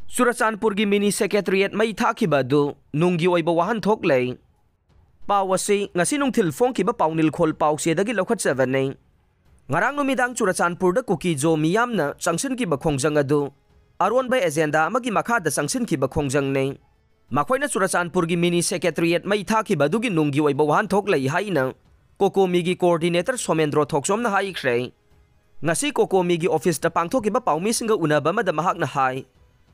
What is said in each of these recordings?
Churachandpur gi mini secretariat mai thakiba du nunggi oiba wahan thok lei pawasi ngasi nungthil phongkiba pawnil khol pawse dagi lokhat chavanei ngarang numidang Churachandpur da kuki jo miyamna changsin ki bakhongjang adu aron bai agenda amagi makha da changsin ki bakhongjang nei makhoina Churachandpur gi mini secretariat mai thakiba du gi nunggi oiba wahan thok lei haina kokomi gi coordinator Somendro Thoksom na hai khrei ngasi kokomi gi office ta pangthokiba pawmi singa unaba ma da mahak na hai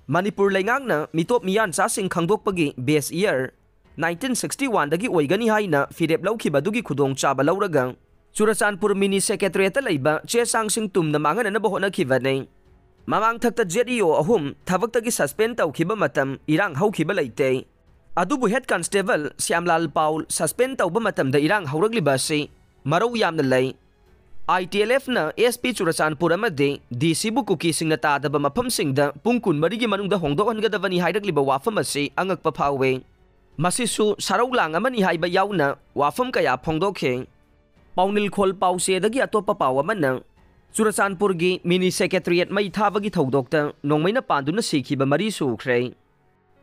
Manipur lengang na mitop miyan sa sing khangdok pagi base year 1961 dagi oigani haina firep laukiba dugi khudong chaba lauragang Churachandpur mini secretariat laiba che sang sing tum na mangan na bohona khibanei mamang thakta JDO ahum thabak tagi suspend tawkhiba matam irang haukiba leite adubu head constable Syamlal Paul suspend tawba matam da irang hauragliba si marau yamna lei ITLF na SP Churachandpur amade DC bu kuki singna tadaba mafam singda pungkun marigi manungda hongdohangadabani hairagliba wafam asi angakpa phawe masisu saraulang amani haiba yauna wafam kaya phongdokhe pawnil khol pawse dagi atopa pawa manang Churachandpur gi mini secretariat mai thabagi thodokta nongmaina panduna sikhiba mari sukhrei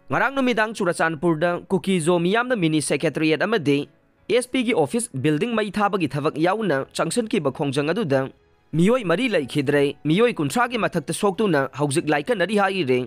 ngarang numidang Churachandpur da kuki zo miyamna mini secretariat amade SP gi office building mai thabagi thabak yauna changsan ki bakhongjang aduda miyoi mari laikhidre miyoi kunthra gi mathakta soktuna hauzik laika nari hai re